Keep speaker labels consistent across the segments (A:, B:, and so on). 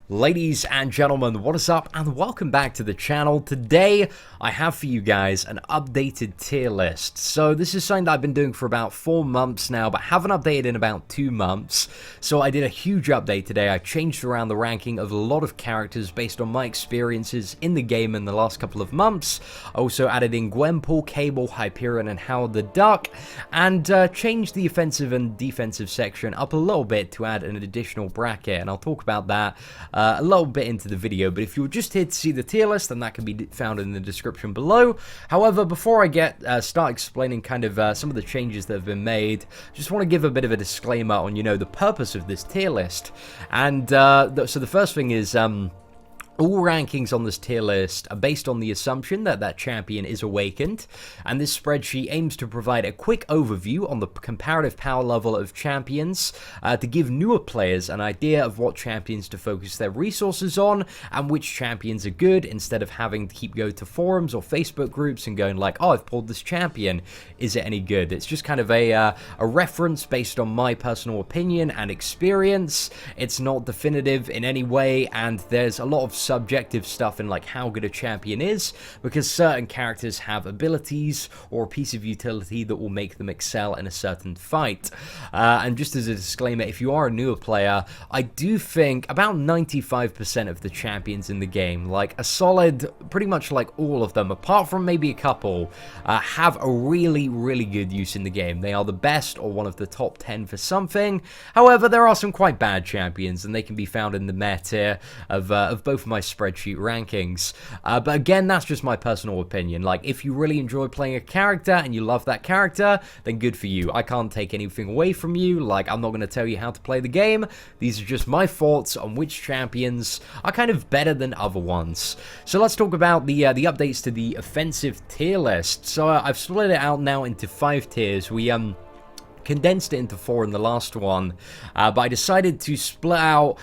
A: Ladies and gentlemen, what is up and welcome back to the channel. Today I have for you guys an updated tier list. So this is something that I've been doing for about 4 months now, but haven't updated in about 2 months. So I did a huge update today. I changed around the ranking of a lot of characters based on my experiences in the game in the last couple of months. I also added in Gwenpool, Cable, Hyperion and Howard the Duck, and changed the offensive and defensive section up a little bit to add an additional bracket, and I'll talk about that a little bit into the video. But if you're just here to see the tier list, then that can be found in the description below. However, before I start explaining kind of some of the changes that have been made, just want to give a bit of a disclaimer on, the purpose of this tier list. And so the first thing is, all rankings on this tier list are based on the assumption that that champion is awakened, and this spreadsheet aims to provide a quick overview on the comparative power level of champions to give newer players an idea of what champions to focus their resources on and which champions are good, instead of having to go to forums or Facebook groups and going like, oh, I've pulled this champion, is it any good? It's just kind of a reference based on my personal opinion and experience. It's not definitive in any way, and there's a lot of subjective stuff in like how good a champion is, because certain characters have abilities or a piece of utility that will make them excel in a certain fight. And just as a disclaimer, if you are a newer player, I do think about 95% of the champions in the game, like a solid, pretty much like all of them, apart from maybe a couple, have a really good use in the game. They are the best or one of the top 10 for something. However, there are some quite bad champions, and they can be found in the meta tier of both of my spreadsheet rankings. But again, that's just my personal opinion. Like, if you really enjoy playing a character and you love that character, then good for you. I can't take anything away from you. Like, I'm not going to tell you how to play the game. These are just my thoughts on which champions are kind of better than other ones. So let's talk about the updates to the offensive tier list. So I've split it out now into 5 tiers. We condensed it into 4 in the last one, but I decided to split out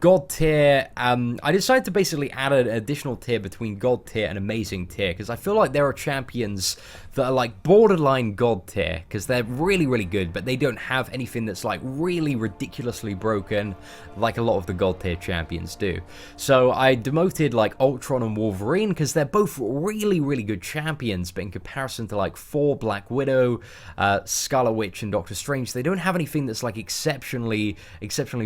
A: God tier. I decided to basically add an additional tier between God tier and Amazing tier, because I feel like there are champions that are like borderline God tier, because they're really good, but they don't have anything that's like really ridiculously broken like a lot of the God tier champions do. So I demoted like Ultron and Wolverine, because they're both really good champions, but in comparison to like Thor, Black Widow, Scarlet Witch and Doctor Strange, they don't have anything that's like exceptionally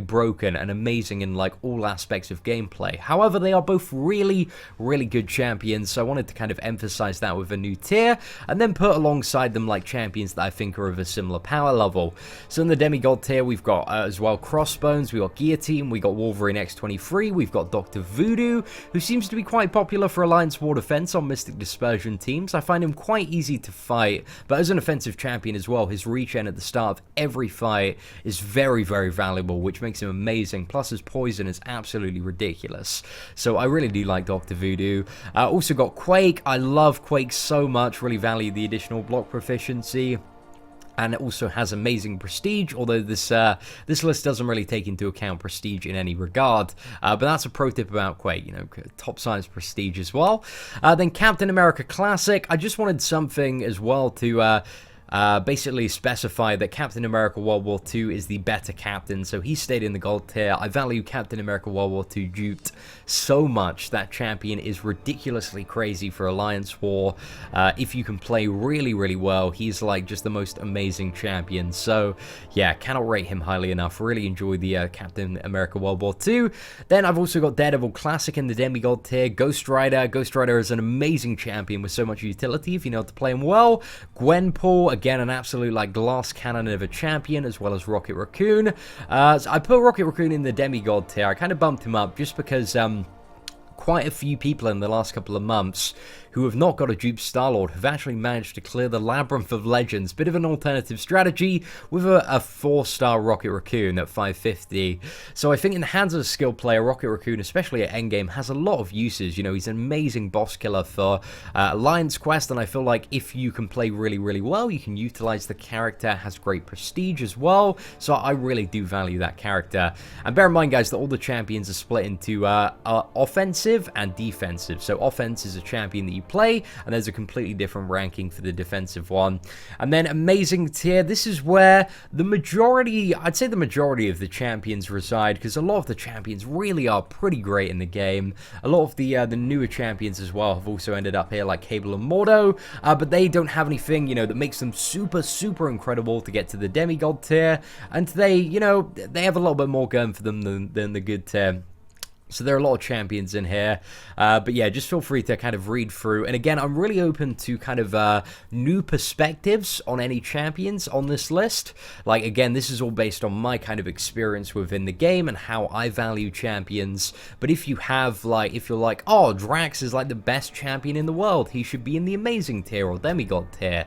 A: broken and amazing in like all aspects of gameplay. However, they are both really good champions, so I wanted to kind of emphasize that with a new tier, and then put alongside them like champions that I think are of a similar power level. So in the demigod tier, we've got as well Crossbones, we got Guillotine, we got Wolverine X-23, we've got Dr. Voodoo, who seems to be quite popular for Alliance War Defense on Mystic Dispersion teams. I find him quite easy to fight, but as an offensive champion as well, his regen at the start of every fight is very valuable, which makes him amazing. Plus his poison is absolutely ridiculous. So I really do like Dr. Voodoo. Also got Quake. I love Quake so much, really value the additional block proficiency. And it also has amazing prestige, although this list doesn't really take into account prestige in any regard. But that's a pro tip about Quake, top science prestige as well. Then Captain America Classic. I just wanted something as well to basically specify that Captain America World War II is the better captain, so he stayed in the gold tier. I value Captain America World War II duped so much. That champion is ridiculously crazy for Alliance War. If you can play really well, he's like just the most amazing champion. So yeah, cannot rate him highly enough. Really enjoy the Captain America World War II. Then I've also got Daredevil Classic in the demigod tier. Ghost Rider. Ghost Rider is an amazing champion with so much utility if you know how to play him well. Gwenpool, again, an absolute like glass cannon of a champion, as well as Rocket Raccoon. So I put Rocket Raccoon in the demigod tier. I kind of bumped him up just because quite a few people in the last couple of months who have not got a dupe Star-Lord have actually managed to clear the Labyrinth of Legends. Bit of an alternative strategy with a 4-star Rocket Raccoon at 550. So I think in the hands of a skilled player, Rocket Raccoon, especially at endgame, has a lot of uses. He's an amazing boss killer for Alliance Quest, and I feel like if you can play really well, you can utilize the character, has great prestige as well. So I really do value that character. And bear in mind, guys, that all the champions are split into offensive and defensive. So offense is a champion that you play, and there's a completely different ranking for the defensive one. And then amazing tier, this is where the majority, I'd say the majority of the champions reside, because a lot of the champions really are pretty great in the game. A lot of the newer champions as well have also ended up here, like Cable and Mordo, but they don't have anything, you know, that makes them super, super incredible to get to the demigod tier, and they, you know, they have a little bit more going for them than the good tier. So there are a lot of champions in here, but yeah, just feel free to kind of read through. And again, I'm really open to kind of new perspectives on any champions on this list. Like, again, this is all based on my kind of experience within the game and how I value champions. But if you have, like, if you're like, oh, Drax is like the best champion in the world, he should be in the amazing tier or demigod tier,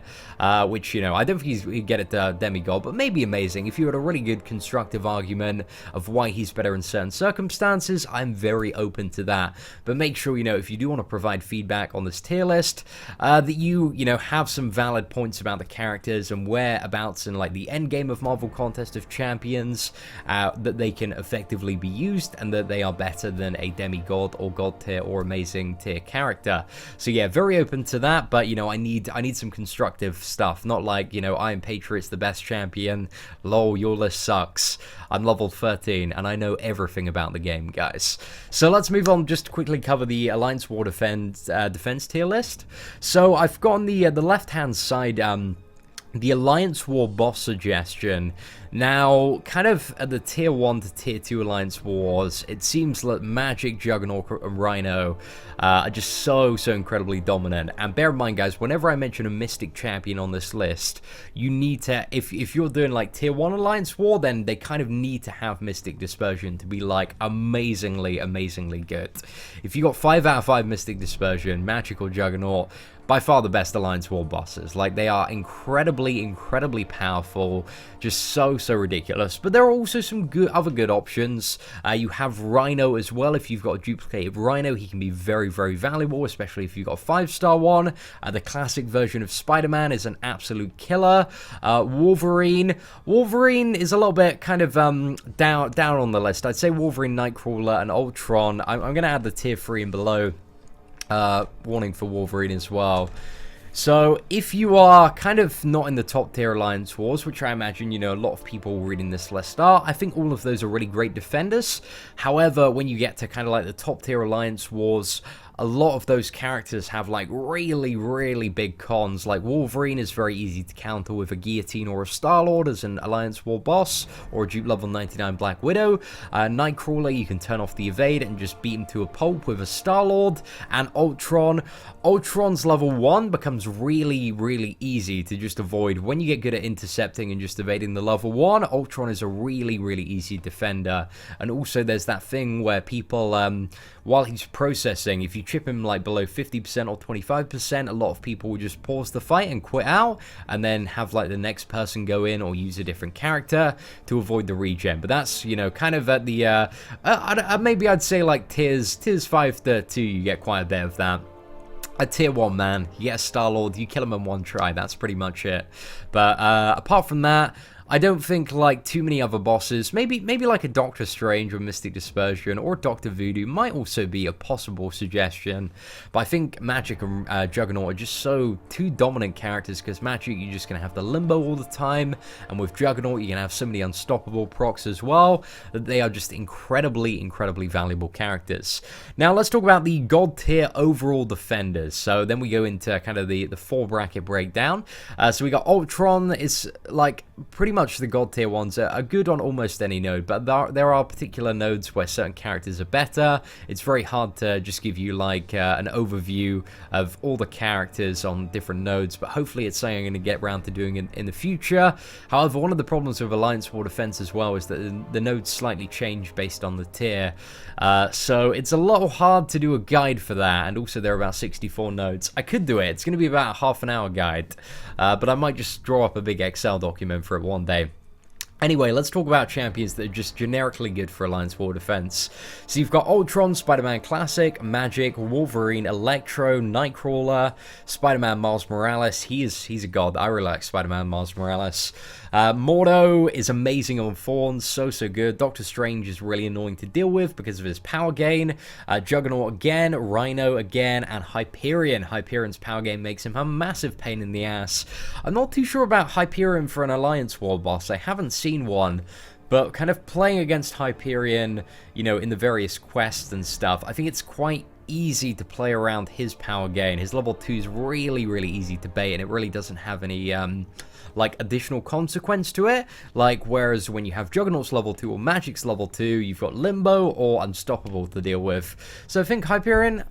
A: which, you know, I don't think he'd get it to demigod, but maybe amazing. If you had a really good constructive argument of why he's better in certain circumstances, I'm very open to that. But make sure, you know, if you do want to provide feedback on this tier list, that you know, have some valid points about the characters and whereabouts in like the end game of Marvel Contest of Champions, that they can effectively be used and that they are better than a demigod or god tier or amazing tier character. So yeah, very open to that, but you know, I need some constructive stuff, not like, you know, Iron Patriot's the best champion, lol, your list sucks, I'm level 13 and I know everything about the game, guys. So let's move on, just to quickly cover the Alliance War defense tier list. So I've got on the left-hand side the Alliance War boss suggestion. Now, kind of at the tier 1 to tier 2 Alliance Wars, it seems like Magic, Juggernaut, and Rhino are just so incredibly dominant. And bear in mind, guys, whenever I mention a Mystic champion on this list, you need to, if you're doing like tier 1 Alliance War, then they kind of need to have Mystic Dispersion to be like amazingly good. If you got 5 out of 5 Mystic Dispersion, Magic or Juggernaut, by far the best Alliance War bosses. Like, they are incredibly powerful, just so ridiculous. But there are also some other good options. You have Rhino as well. If you've got a duplicated Rhino, he can be very valuable, especially if you've got a 5-star one. The classic version of Spider-Man is an absolute killer. Wolverine is a little bit kind of down on the list. I'd say Wolverine, Nightcrawler, and Ultron. I'm going to add the tier 3 and below. Warning for Wolverine as well. So if you are kind of not in the top tier Alliance Wars, which I imagine, you know, a lot of people reading this list are, I think all of those are really great defenders. However, when you get to kind of like the top tier Alliance Wars, a lot of those characters have like really big cons. Like Wolverine is very easy to counter with a Guillotine or a Star-Lord as an Alliance War boss, or a dupe level 99 Black Widow. Nightcrawler, you can turn off the evade and just beat him to a pulp with a Star-Lord. And Ultron's level 1 becomes really easy to just avoid. When you get good at intercepting and just evading the level 1, Ultron is a really easy defender. And also there's that thing where people, while he's processing, if you chip him like below 50% or 25%, a lot of people will just pause the fight and quit out, and then have like the next person go in or use a different character to avoid the regen. But that's, you know, kind of at the, maybe I'd say like tiers 5 to 2, you get quite a bit of that. A tier 1 man, you get a Star-Lord, you kill him in one try, that's pretty much it. But apart from that, I don't think like too many other bosses, maybe like a Doctor Strange or Mystic Dispersion or Dr. Voodoo might also be a possible suggestion. But I think Magic and Juggernaut are just two dominant characters, because Magic, you're just going to have the Limbo all the time, and with Juggernaut you're going to have so many unstoppable procs as well, that they are just incredibly valuable characters. Now let's talk about the God tier overall defenders. So then we go into kind of the 4 bracket breakdown. So we got Ultron, is like pretty much the God tier ones are good on almost any node, but there are particular nodes where certain characters are better. It's very hard to just give you like an overview of all the characters on different nodes, but hopefully it's something I'm going to get around to doing in the future. However, one of the problems with Alliance War Defense as well is that the nodes slightly change based on the tier, so it's a little hard to do a guide for that, and also there are about 64 nodes. I could do it. It's going to be about a half-an-hour guide, but I might just draw up a big Excel document for it one day. Anyway, let's talk about champions that are just generically good for Alliance War Defense. So you've got Ultron, Spider-Man Classic, Magic, Wolverine, Electro, Nightcrawler, Spider-Man Miles Morales. He's a god. I really like Spider-Man Miles Morales. Mordo is amazing on Thorns, so good. Doctor Strange is really annoying to deal with because of his power gain. Juggernaut again, Rhino again, and Hyperion. Hyperion's power gain makes him a massive pain in the ass. I'm not too sure about Hyperion for an Alliance War boss. I haven't seen one. But kind of playing against Hyperion, you know, in the various quests and stuff, I think it's quite easy to play around his power gain. His level 2 is really easy to bait, and it really doesn't have any like additional consequence to it, like whereas when you have Juggernaut's level 2 or Magic's level 2, you've got Limbo or Unstoppable to deal with. So I think Hyperion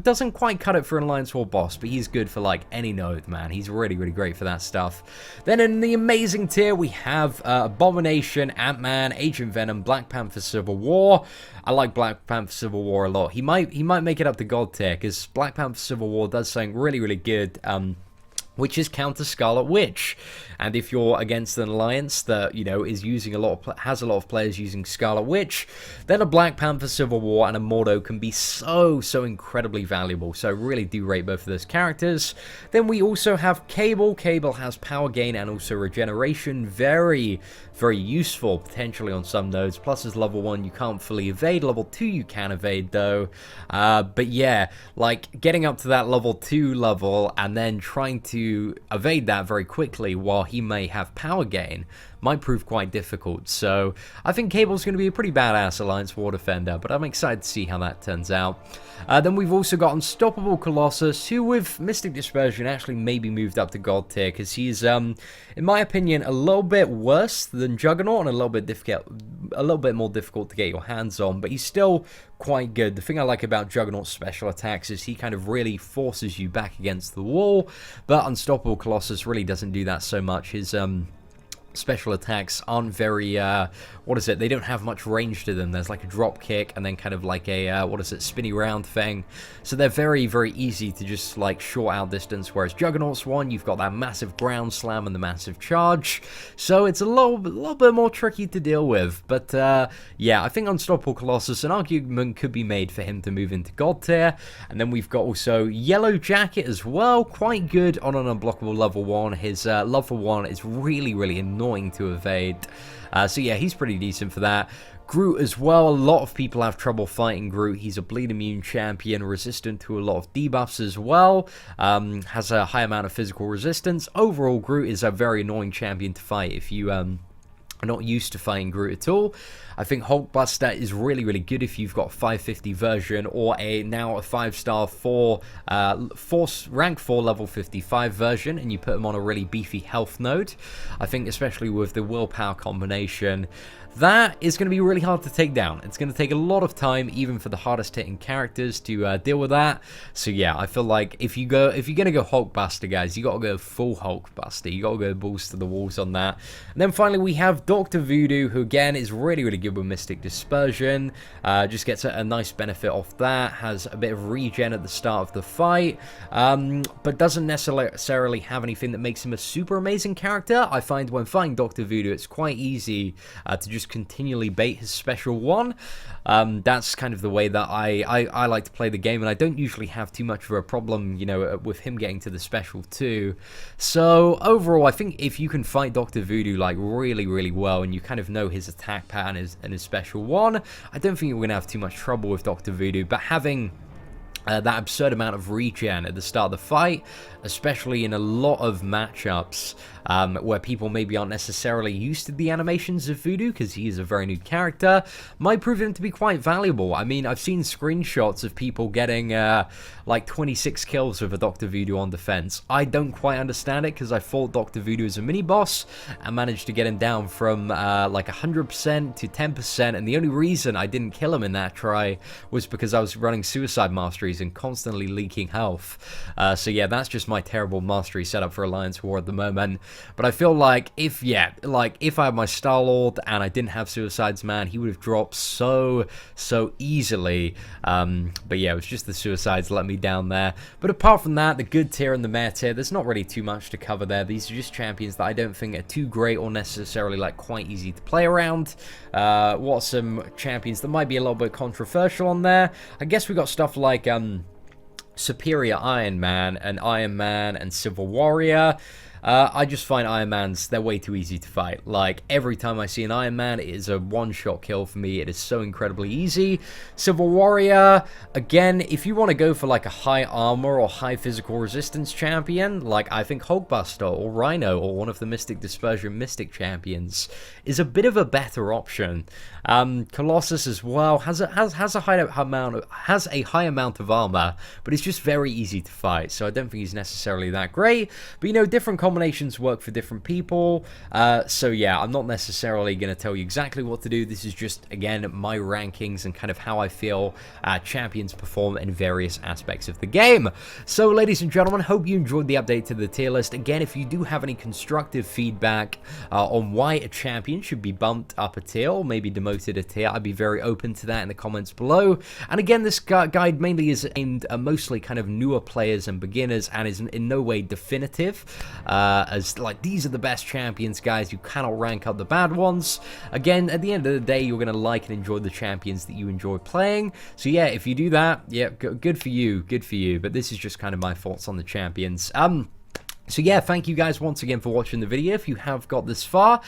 A: doesn't quite cut it for an Alliance War boss, but he's good for like any node, man. He's really great for that stuff. Then in the amazing tier we have Abomination, Ant-Man, Agent Venom, Black Panther Civil War. I like Black Panther Civil War a lot. He might make it up to God tier, because Black Panther Civil War does something really good, which is counter Scarlet Witch. And if you're against an alliance that, you know, is using has a lot of players using Scarlet Witch, then a Black Panther Civil War and a Mordo can be so incredibly valuable. So I really do rate both of those characters. Then we also have Cable. Cable has power gain and also regeneration. Very useful potentially on some nodes. Plus as level 1 you can't fully evade. Level 2 you can evade though. But yeah, like getting up to that level 2 level and then trying to evade that very quickly while he may have power gain might prove quite difficult. So I think Cable's going to be a pretty badass Alliance War defender, but I'm excited to see how that turns out. Then we've also got Unstoppable Colossus, who with Mystic Dispersion actually maybe moved up to God tier, because he's, in my opinion, a little bit worse than Juggernaut and a little bit more difficult to get your hands on, but he's still quite good. The thing I like about Juggernaut's special attacks is he kind of really forces you back against the wall, but Unstoppable Colossus really doesn't do that so much. His special attacks aren't very, they don't have much range to them. There's like a drop kick and then kind of like a, spinny round thing. So they're very easy to just like short out distance, whereas Juggernaut's one, you've got that massive ground slam and the massive charge. So it's a little bit more tricky to deal with. But yeah, I think Unstoppable Colossus, an argument could be made for him to move into God tier. And then we've got also Yellow Jacket as well, quite good on an unblockable level 1. His level 1 is really annoying to evade. So yeah, he's pretty decent for that. Groot as well. A lot of people have trouble fighting Groot. He's a bleed immune champion, resistant to a lot of debuffs as well. Has a high amount of physical resistance. Overall, Groot is a very annoying champion to fight if you are not used to fighting Groot at all. I think Hulkbuster is really good if you've got 550 version or now a 5-star rank 4 level 55 version, and you put him on a really beefy health node. I think especially with the willpower combination, that is going to be really hard to take down. It's going to take a lot of time, even for the hardest hitting characters, to deal with that. So yeah, I feel like if you're going to go Hulkbuster, guys, you got to go full Hulkbuster. You got to go balls to the walls on that. And then finally we have Dr. Voodoo, who again is really good with Mystic Dispersion. Just gets a nice benefit off that. Has a bit of regen at the start of the fight, but doesn't necessarily have anything that makes him a super amazing character. I find when fighting Dr. Voodoo, it's quite easy to just continually bait his special 1. That's kind of the way that I like to play the game, and I don't usually have too much of a problem, you know, with him getting to the special 2. So overall, I think if you can fight Dr. Voodoo like really well, and you kind of know his attack pattern and his special 1, I don't think you're going to have too much trouble with Dr. Voodoo. But having that absurd amount of regen at the start of the fight, especially in a lot of matchups where people maybe aren't necessarily used to the animations of Voodoo, because he is a very new character, might prove him to be quite valuable. I mean, I've seen screenshots of people getting like 26 kills with a Dr. Voodoo on defense. I don't quite understand it, because I fought Dr. Voodoo as a mini-boss and managed to get him down from like 100% to 10%, and the only reason I didn't kill him in that try was because I was running Suicide Masteries and constantly leaking health. So yeah, that's just my terrible mastery setup for Alliance War at the moment. But I feel like if I had my Star-Lord and I didn't have Suicide's Man, he would have dropped so easily. But yeah, it was just the Suicides let me down there. But apart from that, the good tier and the meh tier, there's not really too much to cover there. These are just champions that I don't think are too great or necessarily like quite easy to play around. What are some champions that might be a little bit controversial on there? I guess we got stuff like Superior Iron Man and Civil Warrior. I just find Iron Mans, they're way too easy to fight. Like, every time I see an Iron Man, it is a one-shot kill for me. It is so incredibly easy. Silver Warrior, again, if you want to go for like a high armor or high physical resistance champion, like I think Hulkbuster or Rhino or one of the Mystic Dispersion Mystic champions is a bit of a better option. Colossus as well has a high amount of armor, but it's just very easy to fight, so I don't think he's necessarily that great. But you know, different combinations work for different people, so yeah, I'm not necessarily going to tell you exactly what to do. This is just, again, my rankings and kind of how I feel champions perform in various aspects of the game. So ladies and gentlemen, hope you enjoyed the update to the tier list. Again, if you do have any constructive feedback on why a champion should be bumped up a tier or maybe demoted a tier, I'd be very open to that in the comments below. And again, this guide mainly is aimed at mostly kind of newer players and beginners, and is in no way definitive, as like these are the best champions, guys. You cannot rank up the bad ones. Again, at the end of the day, you're going to like and enjoy the champions that you enjoy playing. So yeah, if you do that, yeah, good for you, good for you. But this is just kind of my thoughts on the champions. So yeah, thank you guys once again for watching the video. If you have got this far,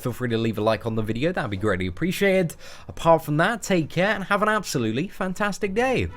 A: feel free to leave a like on the video. That'd be greatly appreciated. Apart from that, take care and have an absolutely fantastic day.